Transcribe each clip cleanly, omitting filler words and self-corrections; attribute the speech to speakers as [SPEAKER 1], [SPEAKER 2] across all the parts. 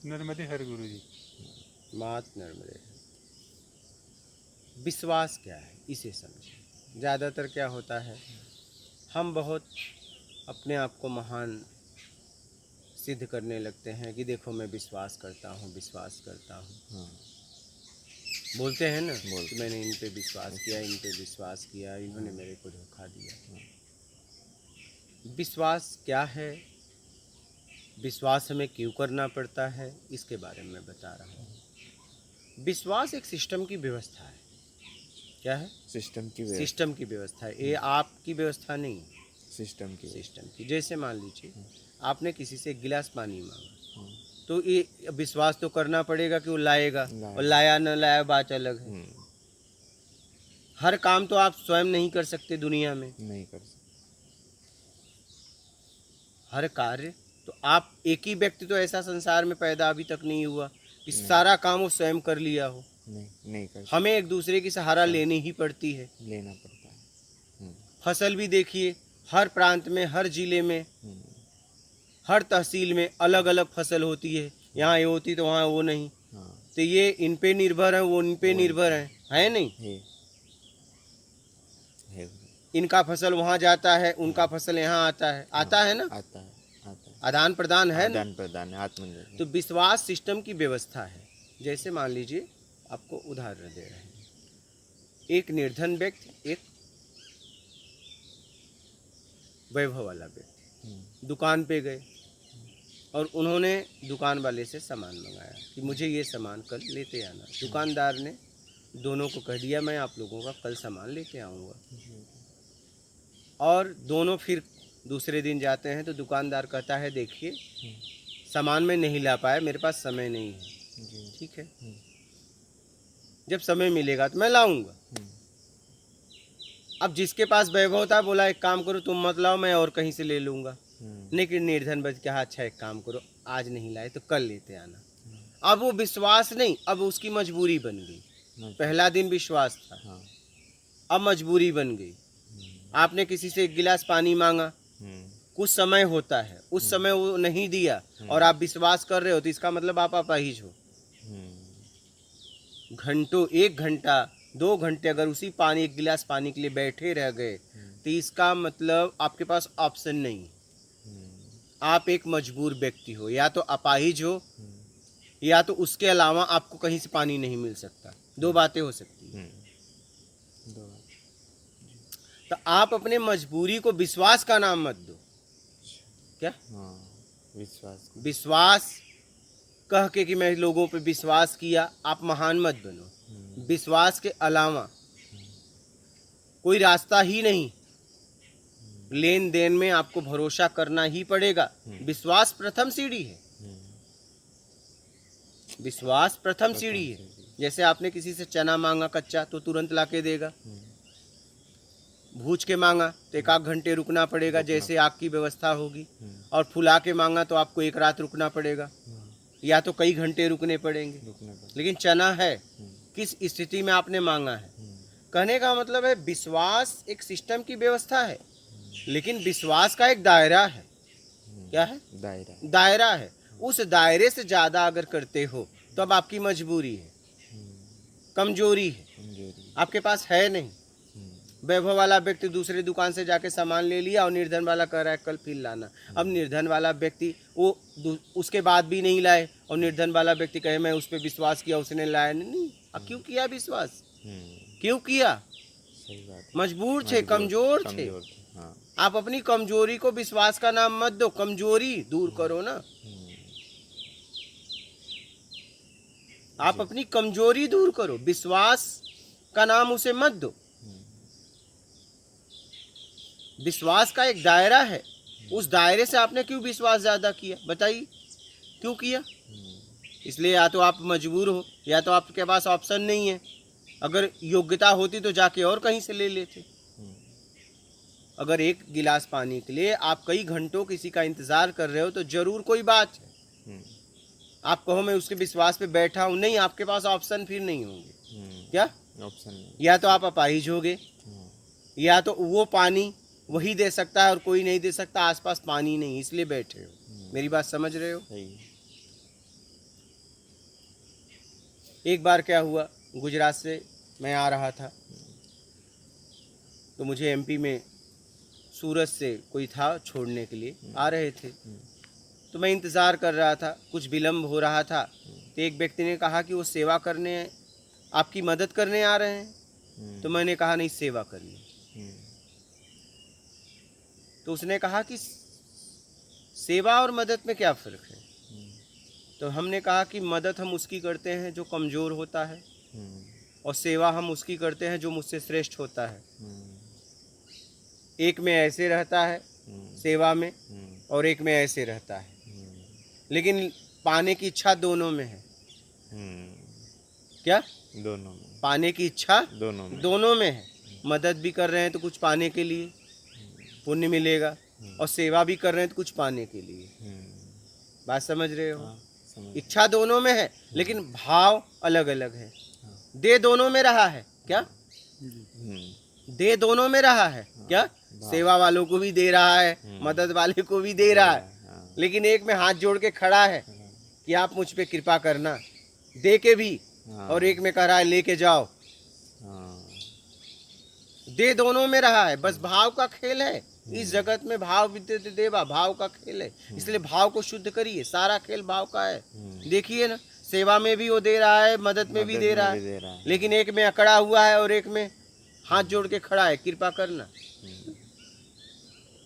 [SPEAKER 1] नर्मदे हर गुरु जी।
[SPEAKER 2] मात नर्मदे। विश्वास क्या है इसे समझें। ज़्यादातर क्या होता है, हम बहुत अपने आप को महान सिद्ध करने लगते हैं कि देखो मैं विश्वास करता हूँ, विश्वास करता हूँ।
[SPEAKER 3] हाँ,
[SPEAKER 2] बोलते हैं ना कि मैंने इन पे विश्वास किया, इन पे विश्वास किया, इन्होंने मेरे को धोखा दिया। विश्वास क्या है, विश्वास हमें क्यों करना पड़ता है, इसके बारे में बता रहा हूँ। विश्वास एक सिस्टम की व्यवस्था है। क्या है?
[SPEAKER 3] सिस्टम की
[SPEAKER 2] सिस्टम की व्यवस्था है। ये आपकी व्यवस्था नहीं,
[SPEAKER 3] सिस्टम की
[SPEAKER 2] सिस्टम की। जैसे मान लीजिए आपने किसी से एक गिलास पानी मांगा,
[SPEAKER 3] हाँ,
[SPEAKER 2] तो ये विश्वास तो करना पड़ेगा कि वो लाएगा, और लाया न लाया बात अलग है। हर काम तो आप स्वयं नहीं कर सकते दुनिया में,
[SPEAKER 3] नहीं कर सकते।
[SPEAKER 2] हर कार्य तो आप एक ही व्यक्ति तो ऐसा संसार में पैदा अभी तक नहीं हुआ कि सारा काम वो स्वयं कर लिया हो।
[SPEAKER 3] नहीं कर सकते।
[SPEAKER 2] हमें एक दूसरे की सहारा लेनी ही पड़ती है।
[SPEAKER 3] लेना पड़ता है।
[SPEAKER 2] फसल भी देखिए, हर प्रांत में, हर जिले में, हर तहसील में अलग अलग फसल होती है। यहाँ ये होती तो वहाँ वो नहीं।
[SPEAKER 3] हाँ,
[SPEAKER 2] तो ये इन पे निर्भर है, वो इन पे निर्भर है नहीं।
[SPEAKER 3] है।
[SPEAKER 2] इनका फसल वहाँ जाता है, उनका फसल यहाँ आता है, आता है ना,
[SPEAKER 3] आता है।
[SPEAKER 2] आदान प्रदान है ना।
[SPEAKER 3] आदान प्रदान है, आत्मनिर्भर।
[SPEAKER 2] तो विश्वास सिस्टम की व्यवस्था है। जैसे मान लीजिए, आपको उदाहरण दे रहे हैं, एक निर्धन व्यक्ति, एक वैभव वाला व्यक्ति दुकान पे गए और उन्होंने दुकान वाले से सामान मंगाया कि मुझे ये सामान कल लेते आना। दुकानदार ने दोनों को कह दिया मैं आप लोगों का कल सामान लेते आऊँगा। और दोनों फिर दूसरे दिन जाते हैं तो दुकानदार कहता है देखिए सामान मैं नहीं ला पाया, मेरे पास समय नहीं है। ठीक है, जब समय मिलेगा तो मैं लाऊंगा। अब जिसके पास वैभव था बोला एक काम करो तुम मत लाओ, मैं और कहीं से ले लूँगा। लेकिन निर्धन बच कहा अच्छा एक काम करो, आज नहीं लाए तो कल लेते आना। अब वो विश्वास नहीं, अब उसकी मजबूरी बन गई। पहला दिन विश्वास था, अब मजबूरी बन गई। आपने किसी से एक गिलास पानी मांगा, कुछ समय होता है, उस समय वो नहीं दिया और आप विश्वास कर रहे हो, तो इसका मतलब आप अपाहिज हो। घंटों, 1 घंटा 2 घंटे अगर उसी पानी, एक गिलास पानी के लिए बैठे रह गए, तो इसका मतलब आपके पास ऑप्शन नहीं। आप एक मजबूर व्यक्ति हो, या तो अपाहिज हो, या तो उसके अलावा आपको कहीं से पानी नहीं मिल सकता। 2 बातें हो सकती हैं। तो आप अपने मजबूरी को विश्वास का नाम मत दो। क्या? विश्वास कह के कि मैं लोगों पे विश्वास किया, आप महान मत बनो। विश्वास के अलावा कोई रास्ता ही नहीं। लेन देन में आपको भरोसा करना ही पड़ेगा। विश्वास प्रथम सीढ़ी है। विश्वास प्रथम सीढ़ी है। जैसे आपने किसी से चना मांगा कच्चा तो तुरंत लाके देगा, भूज के मांगा तो 1 घंटे रुकना पड़ेगा जैसे आग की व्यवस्था होगी, और फुला के मांगा तो आपको 1 रात रुकना पड़ेगा, या तो कई घंटे रुकने पड़ेंगे। लेकिन चना है, किस स्थिति में आपने मांगा है। कहने का मतलब है विश्वास एक सिस्टम की व्यवस्था है, लेकिन विश्वास का एक दायरा है। क्या है? दायरा है। उस दायरे से ज़्यादा अगर करते हो तो अब आपकी मजबूरी है, कमजोरी है, आपके पास है नहीं। वैभव वाला व्यक्ति दूसरे दुकान से जाके सामान ले लिया और निर्धन वाला कह रहा है कल फिर लाना। अब निर्धन वाला व्यक्ति वो उसके बाद भी नहीं लाए, और निर्धन वाला व्यक्ति कहे मैं उस पर विश्वास किया, उसने लाया नहीं। अब क्यों किया विश्वास? क्यों किया? मजबूर थे, कमजोर थे। आप अपनी कमजोरी को विश्वास का नाम मत दो, कमजोरी दूर करो ना। आप अपनी कमजोरी दूर करो, विश्वास का नाम उसे मत दो। विश्वास का एक दायरा है, उस दायरे से आपने क्यों विश्वास ज्यादा किया? बताइए क्यों किया? इसलिए या तो आप मजबूर हो, या तो आपके पास ऑप्शन नहीं है। अगर योग्यता होती तो जाके और कहीं से ले लेते। अगर 1 गिलास पानी के लिए आप कई घंटों किसी का इंतजार कर रहे हो तो जरूर कोई बात है। आप कहो मैं उसके विश्वास पे बैठा हूं, नहीं, आपके पास ऑप्शन फिर नहीं होंगे। क्या ऑप्शन? या तो आप अपाहिज होगे, या तो वो पानी वही दे सकता है और कोई नहीं दे सकता, आसपास पानी नहीं इसलिए बैठे हो। मेरी बात समझ रहे हो? एक बार क्या हुआ, गुजरात से मैं आ रहा था, तो मुझे एमपी में सूरत से कोई था छोड़ने के लिए, आ रहे थे, तो मैं इंतज़ार कर रहा था, कुछ विलम्ब हो रहा था, तो एक व्यक्ति ने कहा कि वो सेवा करने, आपकी मदद करने आ रहे हैं। तो मैंने कहा नहीं, सेवा करनी। तो उसने कहा कि सेवा और मदद में क्या फ़र्क है? तो हमने कहा कि मदद हम उसकी करते हैं जो कमज़ोर होता है, और सेवा हम उसकी करते हैं जो मुझसे श्रेष्ठ होता है। एक में ऐसे रहता है सेवा में, और एक में ऐसे रहता है, लेकिन पाने की इच्छा दोनों में है। क्या?
[SPEAKER 3] दोनों में,
[SPEAKER 2] पाने की इच्छा
[SPEAKER 3] दोनों
[SPEAKER 2] में है। मदद भी कर रहे हैं तो कुछ पाने के लिए पुण्य मिलेगा, और सेवा भी कर रहे हैं तो कुछ पाने के लिए। बात समझ रहे हो?
[SPEAKER 3] हाँ, समझ।
[SPEAKER 2] इच्छा दोनों में है, लेकिन भाव अलग अलग है। दे दोनों में रहा है। क्या? दे दोनों में रहा है। क्या? सेवा वालों को भी दे रहा है, मदद वाले को भी दे रहा है, लेकिन एक में हाथ जोड़ के खड़ा है कि आप मुझ पे कृपा करना, दे के भी, और एक में कह रहा है लेके जाओ। दे दोनों में रहा है, बस भाव का खेल है। इस जगत में भाव विद्यते देवा, भाव का खेल है, इसलिए भाव को शुद्ध करिए। सारा खेल भाव का है। देखिए ना, सेवा में भी वो दे रहा है, मदद में भी दे रहा है, लेकिन एक में अकड़ा हुआ है और एक में हाथ जोड़ के खड़ा है, कृपा करना।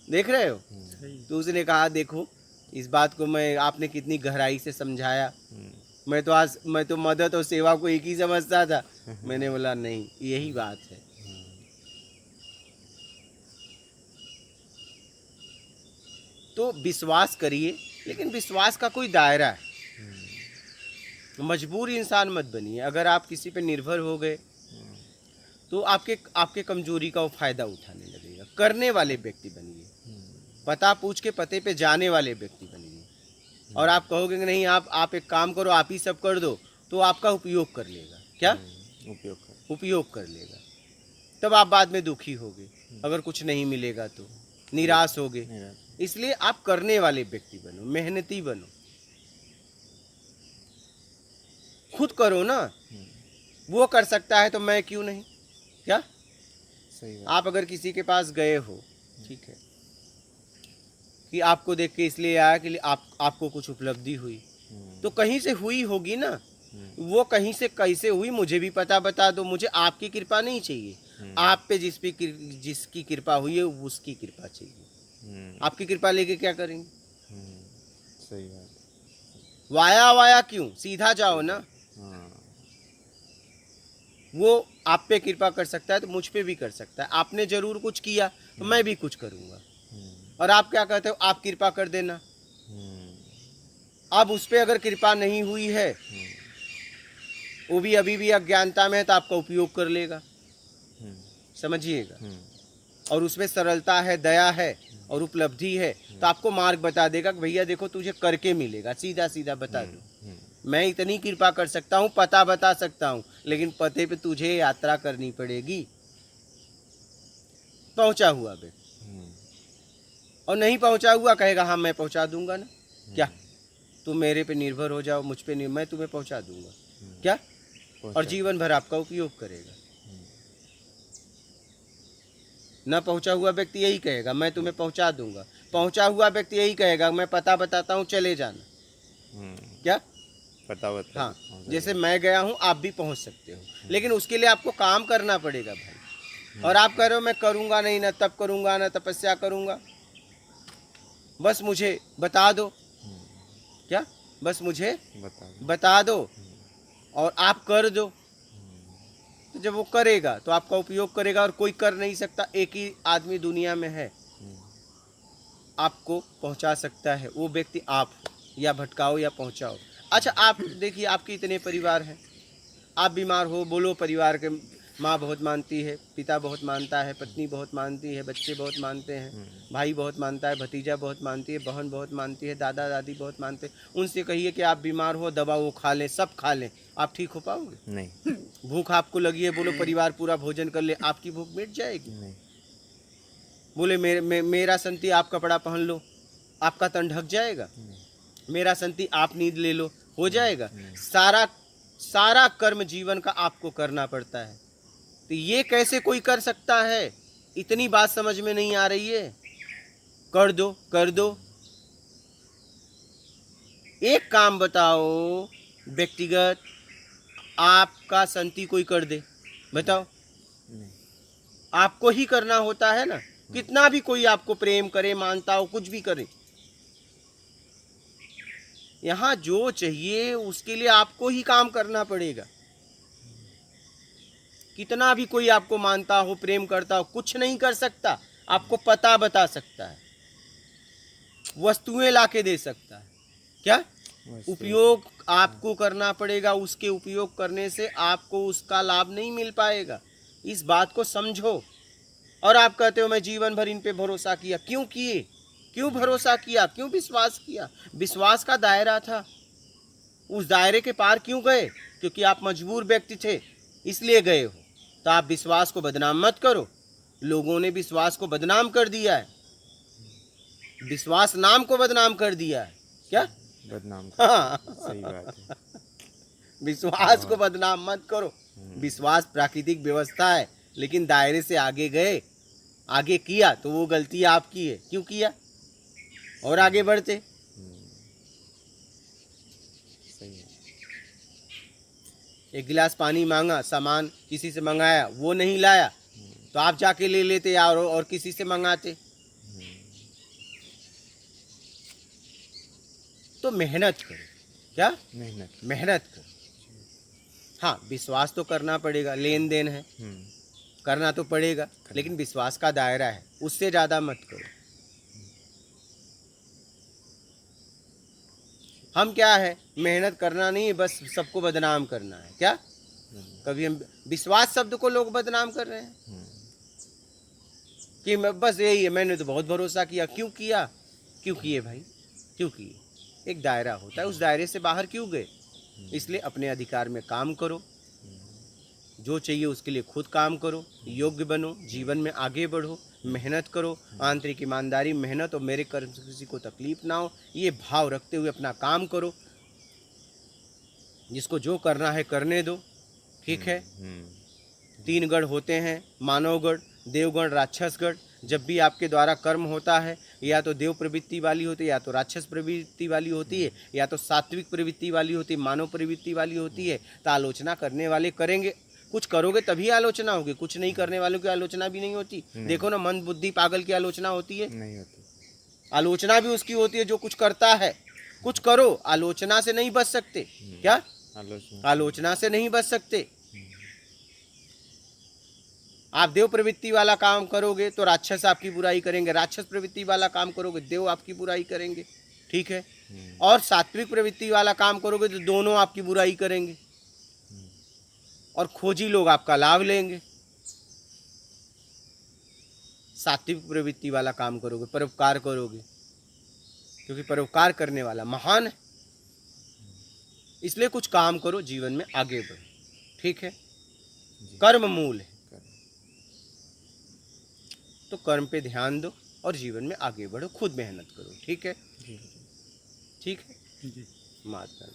[SPEAKER 2] देख रहे हो? तो उसने कहा देखो, इस बात को आपने कितनी गहराई से समझाया। मैं तो मदद और सेवा को एक ही समझता था। मैंने बोला नहीं, यही बात है। तो विश्वास करिए, लेकिन विश्वास का कोई दायरा है। मजबूर इंसान मत बनिए। अगर आप किसी पे निर्भर हो गए तो आपके कमजोरी का वो फायदा उठाने लगेगा। करने वाले व्यक्ति बनिए, पता पूछ के पते पे जाने वाले व्यक्ति बनिए। और आप कहोगे कि नहीं, आप एक काम करो, आप ही सब कर दो, तो आपका उपयोग कर लेगा। क्या? उपयोग कर लेगा। तब आप बाद में दुखी होगे, अगर कुछ नहीं मिलेगा तो निराश होगे। इसलिए आप करने वाले व्यक्ति बनो, मेहनती बनो, खुद करो ना। वो कर सकता है तो मैं क्यों नहीं? क्या?
[SPEAKER 3] सही बात।
[SPEAKER 2] आप अगर किसी के पास गए हो, ठीक है, कि आपको देख के इसलिए आया कि आपको कुछ उपलब्धि हुई, तो कहीं से हुई होगी ना। वो कहीं से कैसे हुई मुझे भी पता बता दो। मुझे आपकी कृपा नहीं चाहिए, आप पे जिसकी कृपा हुई है उसकी कृपा चाहिए। आपकी कृपा लेके क्या करेंगे?
[SPEAKER 3] सही बात।
[SPEAKER 2] वाया वाया क्यों? सीधा जाओ ना। वो आप पे कृपा कर सकता है तो मुझ पे भी कर सकता है। आपने जरूर कुछ किया तो मैं भी कुछ करूंगा। और आप क्या कहते हो? आप कृपा कर देना। अब उस पे अगर कृपा नहीं हुई है, वो भी अभी भी अज्ञानता में है, तो आपका उपयोग कर लेगा। समझिएगा। और उसमें सरलता है, दया है और उपलब्धि है, तो आपको मार्ग बता देगा कि भैया देखो तुझे करके मिलेगा। सीधा सीधा बता दो, मैं इतनी कृपा कर सकता हूँ, पता बता सकता हूँ, लेकिन पते पे तुझे यात्रा करनी पड़ेगी। पहुंचा हुआ व्यक्ति और नहीं पहुंचा हुआ कहेगा हाँ मैं पहुंचा दूंगा ना। क्या? तुम मेरे पे निर्भर हो जाओ, मुझ पे मैं तुम्हें पहुंचा दूंगा। क्या? और जीवन भर आपका उपयोग करेगा। न पहुंचा हुआ व्यक्ति यही कहेगा मैं तुम्हें पहुंचा दूंगा। पहुंचा हुआ व्यक्ति यही कहेगा मैं पता बताता हूँ, चले जाना। क्या?
[SPEAKER 3] पता बता।
[SPEAKER 2] हाँ, जैसे मैं गया हूँ आप भी पहुंच सकते हो, लेकिन उसके लिए आपको काम करना पड़ेगा भाई। और आप कह रहे हो मैं करूँगा नहीं, ना तप करूँगा, ना तपस्या करूँगा, बस मुझे बता दो। क्या? बस मुझे बता दो और आप कर दो। तो जब वो करेगा तो आपका उपयोग करेगा, और कोई कर नहीं सकता। एक ही आदमी दुनिया में है आपको पहुंचा सकता है, वो व्यक्ति आप हो। या भटकाओ या पहुंचाओ। अच्छा, आप देखिए, आपके इतने परिवार हैं, आप बीमार हो, बोलो परिवार के माँ बहुत मानती है, पिता बहुत मानता है, पत्नी बहुत मानती है, बच्चे बहुत मानते हैं, भाई बहुत मानता है, भतीजा बहुत मानती है, बहन बहुत मानती है, दादा दादी बहुत मानते हैं। उनसे कहिए कि आप बीमार हो, दवा वो खा लें, सब खा लें, आप ठीक हो पाओगे?
[SPEAKER 3] नहीं।
[SPEAKER 2] भूख आपको लगी है, बोलो परिवार पूरा भोजन कर ले, आपकी भूख मिट जाएगी?
[SPEAKER 3] नहीं।
[SPEAKER 2] बोले मेरा संति आप कपड़ा पहन लो, आपका तन ढक जाएगा? मेरा संति आप नींद ले लो, हो जाएगा? सारा सारा कर्म जीवन का आपको करना पड़ता है। तो ये कैसे कोई कर सकता है? इतनी बात समझ में नहीं आ रही है? कर दो, कर दो। एक काम बताओ व्यक्तिगत, आपका संति कोई कर दे, बताओ?
[SPEAKER 3] नहीं।
[SPEAKER 2] आपको ही करना होता है ना। कितना भी कोई आपको प्रेम करे, मानता हो, कुछ भी करे, यहाँ जो चाहिए उसके लिए आपको ही काम करना पड़ेगा। कितना भी कोई आपको मानता हो, प्रेम करता हो, कुछ नहीं कर सकता। आपको पता बता सकता है, वस्तुएं लाके दे सकता है। क्या? उपयोग आपको करना पड़ेगा। उसके उपयोग करने से आपको उसका लाभ नहीं मिल पाएगा। इस बात को समझो। और आप कहते हो मैं जीवन भर इन पे भरोसा किया। क्यों किए? क्यों भरोसा किया? क्यों विश्वास किया? विश्वास का दायरा था, उस दायरे के पार क्यों गए? क्योंकि आप मजबूर व्यक्ति थे, इसलिए गए हो। तो आप विश्वास को बदनाम मत करो। लोगों ने विश्वास को बदनाम कर दिया है, विश्वास नाम को बदनाम कर दिया है। क्या?
[SPEAKER 3] बदनाम
[SPEAKER 2] हाँ।
[SPEAKER 3] सही बात है।
[SPEAKER 2] विश्वास को बदनाम मत करो। विश्वास प्राकृतिक व्यवस्था है, लेकिन दायरे से आगे गए, आगे किया तो वो गलती आपकी है। क्यों किया? और आगे बढ़ते।
[SPEAKER 3] सही है।
[SPEAKER 2] एक गिलास पानी मांगा, सामान किसी से मंगाया, वो नहीं लाया, तो आप जाके ले लेते यार और किसी से मंगाते। तो मेहनत करो। क्या? मेहनत करो। हाँ, विश्वास तो करना पड़ेगा, लेन देन है, करना तो पड़ेगा, लेकिन विश्वास का दायरा है, उससे ज्यादा मत करो। हम क्या है, मेहनत करना नहीं, बस सबको बदनाम करना है। क्या? कभी हम विश्वास शब्द को लोग बदनाम कर रहे हैं कि मैं बस यही है, मैंने तो बहुत भरोसा किया। क्यों किया? क्यों किए भाई? क्यों किए? एक दायरा होता है, उस दायरे से बाहर क्यों गए? इसलिए अपने अधिकार में काम करो, जो चाहिए उसके लिए खुद काम करो, योग्य बनो, जीवन में आगे बढ़ो, मेहनत करो, आंतरिक ईमानदारी, मेहनत और मेरे कर्म से किसी को तकलीफ ना हो, ये भाव रखते हुए अपना काम करो। जिसको जो करना है करने दो। ठीक है? 3 गण होते हैं, मानवगण, देवगण, राक्षसगण। जब भी आपके द्वारा कर्म होता है, या तो देव प्रवृत्ति वाली होती है, या तो राक्षस प्रवृत्ति वाली होती है, या तो सात्विक प्रवृत्ति वाली होती है, मानव प्रवृत्ति वाली होती है, तो आलोचना करने वाले करेंगे। कुछ करोगे तभी आलोचना होगी, कुछ नहीं करने वालों की आलोचना भी नहीं होती। देखो ना, मंद बुद्धि पागल की आलोचना होती है?
[SPEAKER 3] नहीं होती।
[SPEAKER 2] आलोचना भी उसकी होती है जो कुछ करता है। कुछ करो, आलोचना से नहीं बच सकते। क्या? आलोचना से नहीं बच सकते। आप देव प्रवृत्ति वाला काम करोगे तो राक्षस आपकी बुराई करेंगे, राक्षस प्रवृत्ति वाला काम करोगे देव आपकी बुराई करेंगे। ठीक है? और सात्विक प्रवृत्ति वाला काम करोगे तो दोनों आपकी बुराई करेंगे, और खोजी लोग आपका लाभ लेंगे। सात्विक प्रवृत्ति वाला काम करोगे, परोपकार करोगे, क्योंकि परोपकार करने वाला महान है। इसलिए कुछ काम करो, जीवन में आगे बढ़ो। ठीक है? कर्म मूल है, तो कर्म पे ध्यान दो और जीवन में आगे बढ़ो, खुद मेहनत करो। ठीक है? ठीक है? मात कर